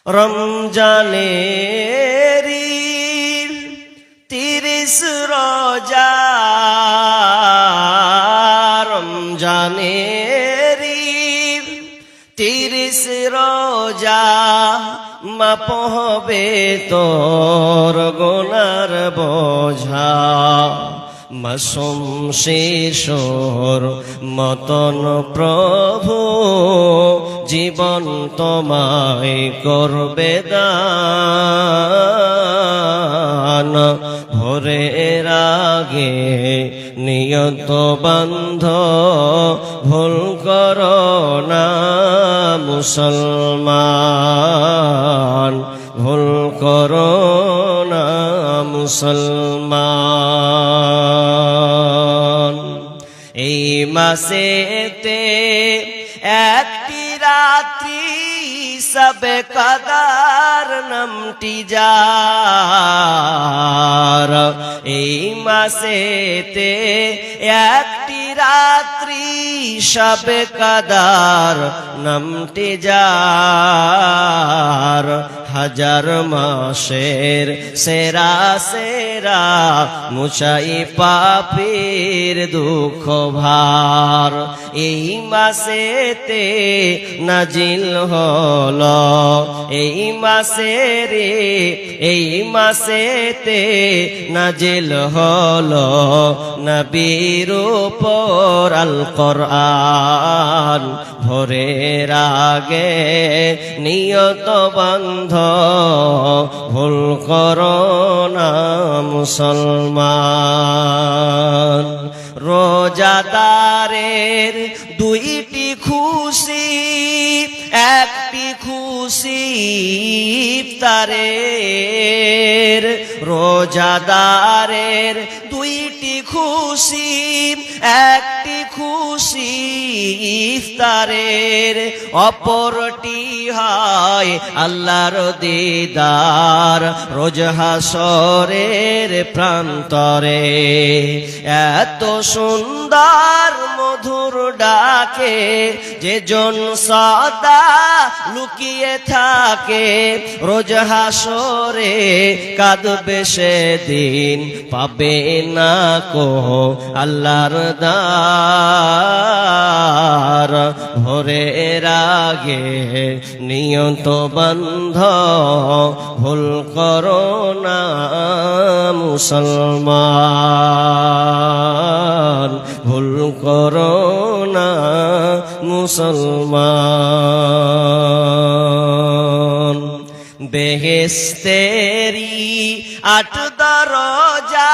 রমজানেরি 30 রোজা, রমজানেরি 30 রোজা, মাপ হবে তোর গুনার বোঝা। মাসুম শিশুর মতন প্রভু জীবন তোমায় করবে দান। ভোরের আগে নিয়ত বান্ধ, ভুল করো না মুসলমান, ভুল করো না মুসলমান। এই মাসেতে একটি রাত্রি সবে কদর নামটি যার। এই মাসেতে একটি রাত্রি সবে কদর নামটি যার। হাজার মাসের সেরা সেরা মুছাই পাপের দুঃখ ভার। এই মাসেতে নাজিল হলো, এই মাসেরে এই মাসেতে নাজিল হলো নবীর উপর আল কোরআন। ভোরের আগে নিয়ত বান্ধ, ভুল করো না মুসলমান। রোজাদারের দুইটি খুশি, একটি খুশি ইফতারের। রোজাদারের দুইটি খুশি, একটি খুশি ইফতারের। অপরটি হয় আল্লাহর দিদার রোজ হাসরের প্রান্তরে। এত সুন্দর মধুর ডাকে যে জন সদা লুকিয়ে থাকে, রোজ হাসরে কাঁদবে সেদিন, পাবে না কো আল্লাহর দার। ভোরের আগে নিয়ত বান্ধ, ভুল করো না মুসলমান, ভুল করো না মুসলমান। বেহেশতেরি 8 দরজা,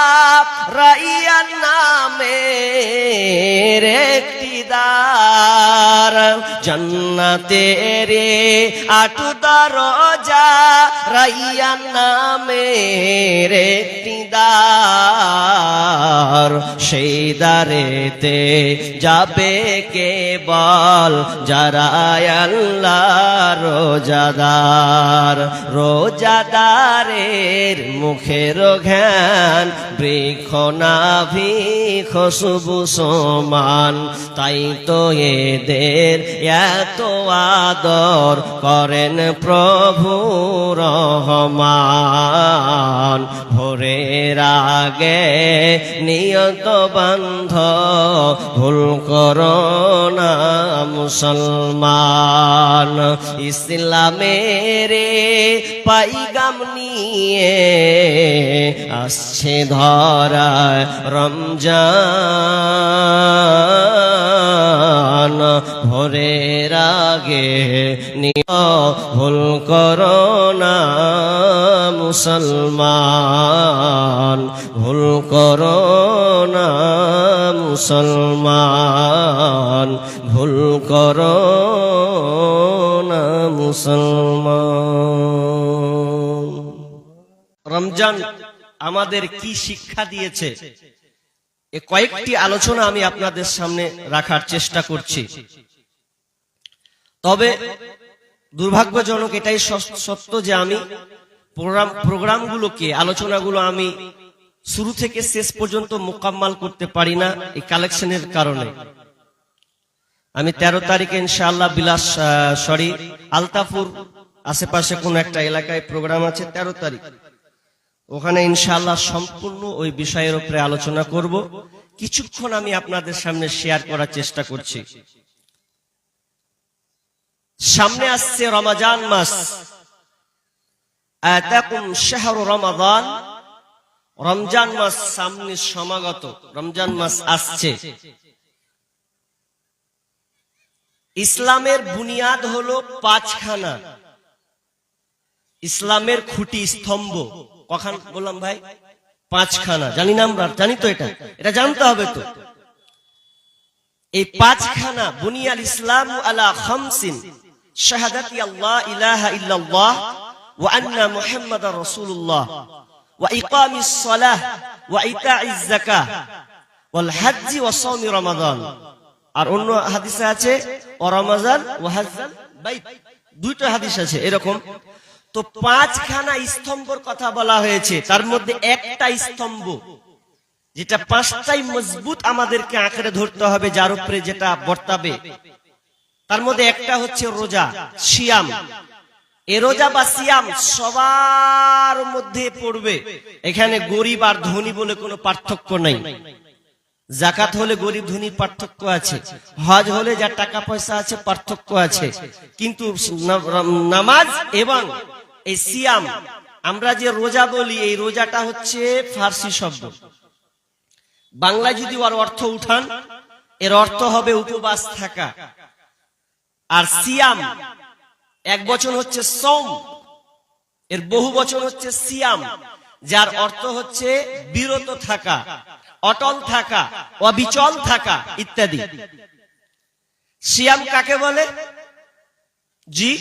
রাইয়ান নামের একটি দ্বার। জান্নাতের 8 দরজা, রাইয়ান নামের একটি দ্বার। সেই দ্বারেতে যাবে কেবল যারা আল্লাহর রোজাদার। রোজাদারের মুখের ঘ্রাণ বৃক্ষ নাভি খুশবু সমান। তাই তো এদের এত আদর করেন প্রভু রহমান। ভোরের আগে নিয়ত বান্ধ, ভুল করো না মুসলমান। ইসলামের পাইগাম নিয়ে আসছে ধরায় রমজান। ভোরের আগে ভুল করো না মুসলমান, ভুল করো না মুসলমান, ভুল করো না মুসলমান। রমজান আমাদের কি শিক্ষা দিয়েছে, এ কয়েকটি আলোচনা আমি আপনাদের সামনে রাখার চেষ্টা করছি। তবে দুর্ভাগ্যজনক এটাই সত্য যে আমি প্রোগ্রামগুলোকে, আলোচনাগুলো আমি শুরু থেকে শেষ পর্যন্ত মোকাম্মাল করতে পারি না এই কালেকশনের কারণে। আমি 13 তারিখে ইনশাআল্লাহ আলতাপুর আশেপাশে কোন একটা এলাকায় প্রোগ্রাম আছে 13 তারিখ, ওখানে ইনশাআল্লাহ সম্পূর্ণ ওই বিষয়ের উপরে আলোচনা করব। কিছুক্ষণ আমি আপনাদের সামনে শেয়ার করার চেষ্টা করছি। সামনে আসছে রমজান মাস, আতাকুম শাহরু রমাদান, রমজান মাস সামনে সমাগত, রমজান মাস আসছে। ইসলামের বুনিয়াদ হলো 5খানা, ইসলামের খুঁটি স্তম্ভ কখন বললাম ভাই? 5খানা। জানি না আমরা? জানি তো, এটা জানতে হবে তো। এই 5খানা, বুনিয়াল ইসলাম আলা খামসিন, শাহাদাতি আল্লাহ ইলাহা ইল্লাল্লাহ ওয়া আন্না মুহাম্মাদার রাসূলুল্লাহ ওয়া ইকামিস সালাহ ওয়া ইতাইজ যাকাহ ওয়াল হজ্জ ওয়া সাওমি রমাদান। আর অন্য হাদিসে আছে ও রমজান ওয়া হজ্জাল বাইত, দুইটা হাদিস আছে এরকম। তো 5খানা স্তম্ভের কথা বলা হয়েছে, তার মধ্যে একটা স্তম্ভ যেটা 5টাই মজবুত আমাদেরকে আঁকড়ে ধরতে হবে, যার উপরে যেটা বর্তাবে, তার মধ্যে একটা হচ্ছে রোজা, সিয়াম। এ রোজা বা সিয়াম সবার মধ্যে পড়বে। এখানে গরিব আর ধনী বলে কোনো পার্থক্য নাই। যাকাত হলে গরিব ধনীর পার্থক্য আছে, হজ হলে যার টাকা পয়সা আছে পার্থক্য আছে, কিন্তু নামাজ এবং এই সিয়াম, আমরা যে রোজা বলি, এই রোজাটা হচ্ছে ফার্সি শব্দ। বাংলায় যদি ওর অর্থ উঠান, এর অর্থ হবে উপবাস থাকা। আর সিয়াম এক বচন হচ্ছে সওম, এর বহু বচন হচ্ছে সিয়াম, যার অর্থ হচ্ছে বিরত থাকা, অটল থাকা, অবিচল থাকা ইত্যাদি। সিয়াম কাকে বলে? জি,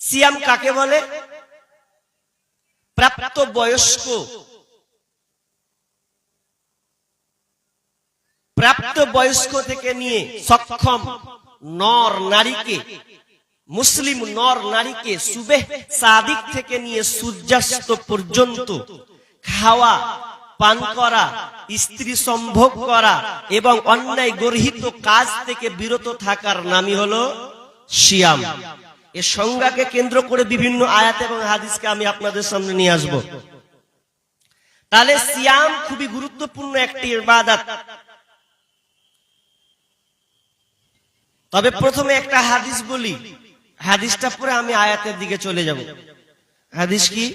সিয়াম কাকে বলে? প্রাপ্ত বয়স্ক, প্রাপ্ত বয়স্ক থেকে নিয়ে সক্ষম নর নারীকে, মুসলিম নর নারীকে সুবেহ সাদিক থেকে নিয়ে সূর্যাস্ত পর্যন্ত খাওয়া, পান করা, স্ত্রী সম্ভোগ করা এবং অন্যায় গর্হিত কাজ থেকে বিরত থাকার নামই হলো সিয়াম। এর সংজ্ঞাকে কেন্দ্র করে বিভিন্ন আয়াত এবং হাদিসকে আমি আপনাদের সামনে নিয়ে আসব। তাহলে সিয়াম খুবই গুরুত্বপূর্ণ একটি ইবাদত। তবে প্রথমে একটা হাদিস বলি, হাদিসটা পরে আমি আয়াতের দিকে চলে যাব। হাদিস কি?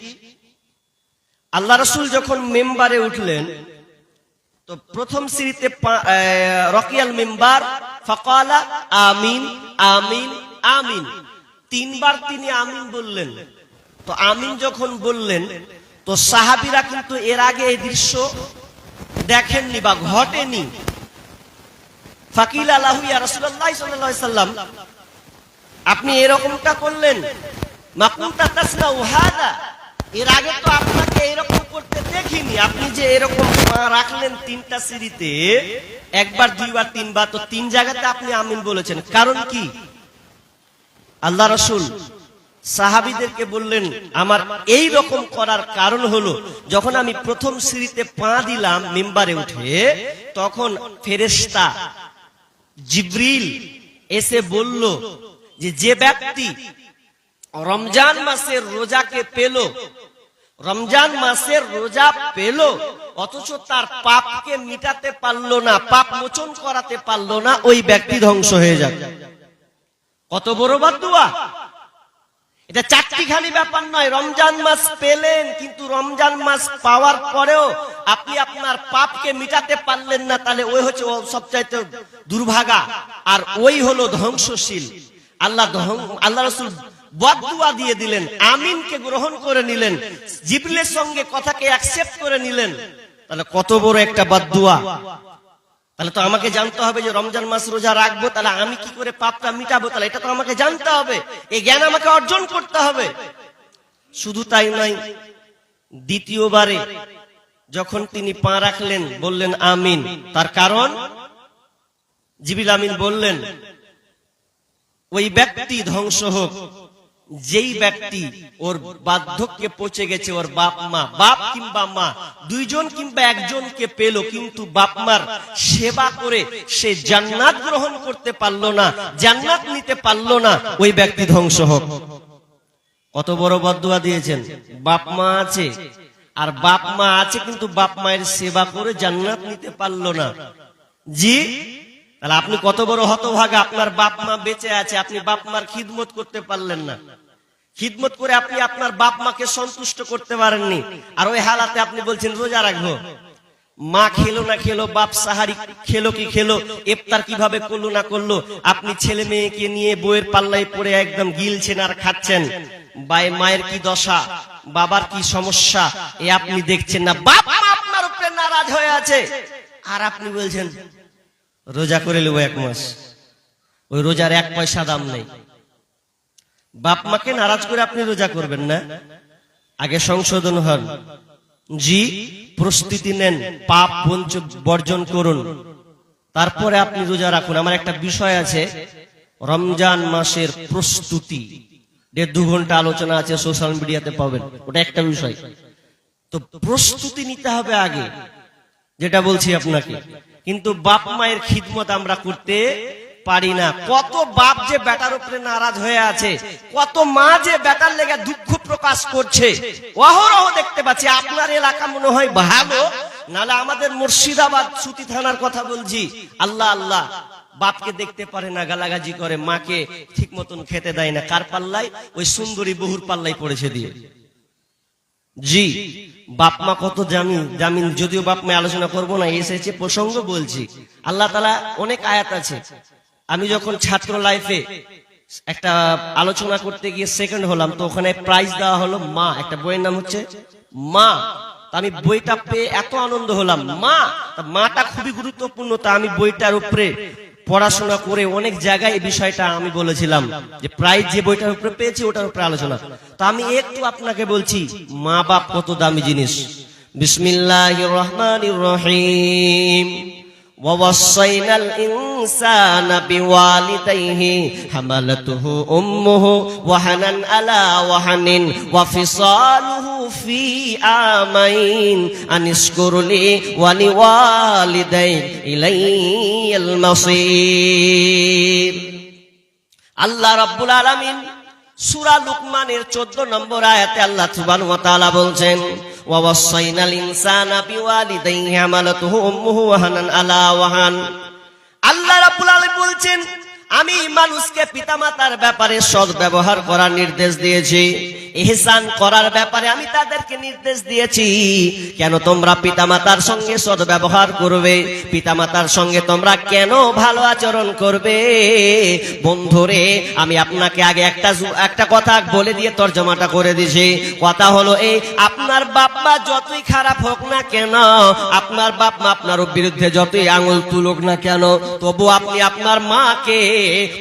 আল্লাহ রাসূল যখন মিম্বারে উঠলেন, তো প্রথম সিঁড়িতে রকিয়াল মিম্বার, ফাকালা আমিন আমিন আমিন, 3বার তিনি আমিন বললেন। তো আমিন যখন বললেন, তো সাহাবীরা কিন্তু এর আগে এই দৃশ্য দেখেননি বা ঘটেনি। ফাকিলা লাহু ইয়া রাসূলুল্লাহ সাল্লাল্লাহু আলাইহি সাল্লাম, আপনি এরকমটা করলেন, মাকুনতা তাসনাউ হাদা, এর আগে তো আপনাকে এরকম করতে দেখিনি। আপনি যে এরকম পা রাখলেন 3টা সিঁড়িতে, একবার, দুইবার, 3বার, তো 3 জায়গাতে আপনি আমিন বলেছেন, কারণ কি? আল্লাহ রাসূল সাহাবীদেরকে বললেন, আমার এই রকম করার কারণ হলো, যখন আমি প্রথম সিঁড়িতে পা দিলাম মিম্বারে উঠে, তখন ফেরেশতা জিবরিল এসে বলল যে ব্যক্তি রমজান মাসের রোজাকে পেল, রমজান মাসের রোজা পেল, অথচ তার পাপকে মিটাতে পারলো না, পাপ মোচন করাতে পারলো না, ওই ব্যক্তি ধ্বংস হয়ে যাবে। কত বড় বদদুয়া! এটা চারটিখানি ব্যাপার নয়। রমজান মাস পেলেন, কিন্তু রমজান মাস পাওয়ার পরেও আপনি আপনার পাপকে মিটাতে পারলেন না, তাহলে ওই হচ্ছে সবচাইতে দুর্ভাগা, আর ওই হলো ধ্বংসশীল। আল্লাহ রাসূল বদদুয়া দিয়ে দিলেন, আমিনকে গ্রহণ করে নিলেন, জিবরিলের সঙ্গে কথাকে অ্যাকসেপ্ট করে নিলেন। তাহলে কত বড় একটা বদদুয়া! তাহলে তো আমাকে জানতে হবে যে রমজান মাস রোজা রাখবো, তাহলে আমি কি করে পাপটা মিটাবো, তাহলে এটা তো আমাকে জানতে হবে, এই জ্ঞান আমাকে অর্জন করতে হবে। শুধু তাই নয়, দ্বিতীয়বারে যখন তিনি পা রাখলেন, বললেন আমিন, তার কারণ জিবরিল আমিন বললেন, ওই ব্যক্তি ধ্বংস হোক যেই ব্যক্তি ওর বার্ধক্যে পৌঁছে গেছে, ওর বাপ মা, বাপ কিংবা মা, দুইজন কিংবা একজনকে পেল, কিন্তু বাপ মার সেবা করে সে জান্নাত গ্রহণ করতে পারলো না, জান্নাত নিতে পারলো না, ওই ব্যক্তি ধ্বংস হোক। কত বড় বদদুয়া দিয়েছেন। বাপ মা আছে, আর বাপ মা আছে কিন্তু বাপ মায়ের সেবা করে জান্নাত নিতে পারলো না। জি, তাহলে আপনি কত বড় হতভাগা, আপনার বাপ মা বেঁচে আছে, আপনি বাপ মার খিদমত করতে পারলেন না। খিদমত করে আপনি আপনার বাপ মাকে সন্তুষ্ট করতে পারেননি, আর ওই হালাতে আপনি বলছেন রোজা রাখবো। মা খেলো না খেলো, বাপ সাহারি খেলো কি খেলো, ইফতার কিভাবে করলো না করলো, আপনি ছেলে মেয়েকে নিয়ে বইয়ের পাল্লায় পড়ে একদম গিলছেন আর খাচ্ছেন। মায়ের কি দশা, বাবার কি সমস্যা, এ আপনি দেখছেন না। বাপ মা আপনার উপরে নারাজ হয়ে আছে, আর আপনি বলছেন রোজা করে নেবো 1 মাস। ওই রোজার 1 পয়সা দাম নেই। বাপ মাকে নারাজ করে আপনি রোজা করবেন না, আগে সংশোধন হন। জি, প্রস্তুতি নেন, পাপ বর্জন করুন, তারপরে আপনি রোজা রাখুন। আমার একটা বিষয় আছে, রমজান মাসের প্রস্তুতি, 1.5-2 ঘন্টা আলোচনা আছে, সোশ্যাল মিডিয়াতে পাবেন, ওটা একটা বিষয়। তো প্রস্তুতি নিতে হবে আগে, যেটা বলছি আপনাকে। কিন্তু বাপ মায়ের খিদমত আমরা করতে পারি না। কত বাপ যে বেটার উপরে নারাজ হয়ে আছে, কত মা যে বেটার লেগে দুঃখ প্রকাশ করছে, অহরহ দেখতে পাচ্ছি। আপনার এলাকা মনে হয় ভালো, নালে আমাদের মুর্শিদাবাদ সুতি থানার কথা বলছি, আল্লাহ আল্লাহ, বাপকে দেখতে পারে না, গালাগাজি করে, মাকে ঠিক মতন খেতে দেয় না। কার পাল্লায়? ওই সুন্দরী বহুর পাল্লাই পড়েছে দিয়ে। জি, বাপ মা কত জামিন, যদিও বাপ মা আলোচনা করবো না, এসেছে প্রসঙ্গ বলছি। আল্লাহ তাআলা অনেক আয়াত আছে। আমি যখন ছাত্র লাইফে একটা আলোচনা করতে গিয়ে সেকেন্ড হলাম, তো ওখানে প্রাইজ দেওয়া হলো মা, একটা বইয়ের নাম হচ্ছে মা। আমি বইটা পেয়ে এত আনন্দ হলাম, মা, মাটা খুবই গুরুত্বপূর্ণ। তা আমি বইটার উপরে পড়াশোনা করে অনেক জায়গায় এই বিষয়টা আমি বলেছিলাম, যে প্রাইজ যে বইটার উপরে পেয়েছি ওটার উপরে আলোচনা। তো আমি একটু আপনাকে বলছি, মা বাপ কত দামি জিনিস। বিসমিল্লাহির রহমানির রহিম। ووصينا الإنسان بوالديه حملته أمه وهنا على وهن وفصاله في عامين أن اشكر لي ولوالديك إلي المصير। আল্লাহ রাব্বুল আলামিন সূরা লুকমানের 14 নম্বর আয়াতে আল্লাহ সুবহানাহু ওয়া তাআলা বলছেন, ওয়াসাইনাল ইনসানা বিওয়ালিদাইহি হামালাতুহু উম্মুহু ওয়াহানান আলা ওয়াহান। আল্লাহ রাব্বুল আলামিন বলছেন, আমি মানুষকে পিতামাতার ব্যাপারে সৎ ব্যবহার করার নির্দেশ দিয়েছি, ইহসান করার ব্যাপারে আমি তাদেরকে নির্দেশ দিয়েছি। কেন তোমরা পিতামাতার সঙ্গে সৎ ব্যবহার করবে, পিতামাতার সঙ্গে তোমরা কেন ভালো আচরণ করবে। বন্ধুরে, আমি আপনাকে আগে একটা কথা বলে দিয়ে তর্জমাটা করে দিছি। কথা হলো এই, আপনার বাপ মা যতই খারাপ হোক না কেন, আপনার বাপ মা আপনার বিরুদ্ধে যতই আঙুল তুলুক না কেন, তবু আপনি আপনার মাকে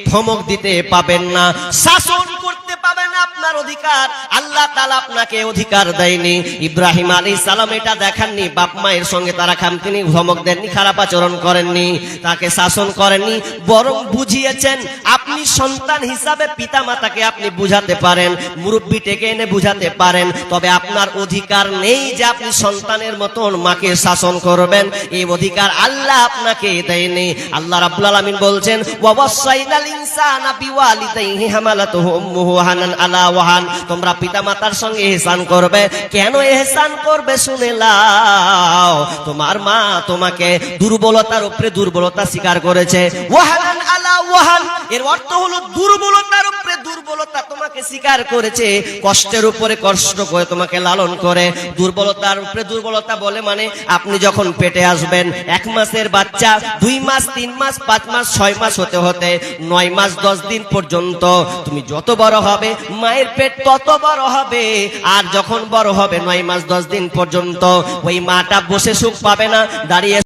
ধমক দিতে পাবেন না, শাসন করতে পাবেন না। আপনার অধিকার আল্লাহ তাআলা আপনাকে অধিকার দেয়নি। ইব্রাহিম আলাইহিস সালাম এটা দেখাননি, বাপ মায়ের সঙ্গে তারা তিনি ধমক দেননি, খারাপ আচরণ করেননি, তাকে শাসন করেননি, বরং বুঝিয়েছেন। আপনি সন্তান হিসাবে পিতা মাতাকে আপনি বুঝাতে পারেন, মুরব্বি ডেকে এনে বুঝাতে পারেন, তবে আপনার অধিকার নেই যে আপনি সন্তানের মতন মাকে শাসন করবেন। এই অধিকার আল্লাহ আপনাকে দেয়নি। আল্লাহ রাব্বুল আলামিন বলছেন, ওয়াসাইনাল ইনসানা বিওয়ালিদাইহি হামালাতুহু উম্মুহু ওয়াহানান আলা ওয়াহান। তোমরা পিতামাতার সঙ্গে ইহসান করবে। কেন ইহসান করবে শুনে নাও। তোমার মা তোমাকে দুর্বলতার উপরে দুর্বলতা স্বীকার করেছে, ওয়াহানান আলা ওয়াহান, এর অর্থ হলো দুর্বলতার উপরে দুর্বলতা তোমাকে স্বীকার করেছে, কষ্টের উপরে কষ্ট করে তোমাকে লালন করে। দুর্বলতার উপরে দুর্বলতা বলে মানে আপনি যখন পেটে আসবেন, 1 মাসের বাচ্চা 2 মাস 3 মাস 5 মাস 6 মাস হতে হতে 9 মাস 10 দিন পর্যন্ত তুমি যত বড় হবে, মায়ের পেট তত বড় হবে। আর যখন বড় হবে 9 মাস 10 দিন পর্যন্ত, ওই মাটা বসে সুখ পাবে না, দাঁড়িয়ে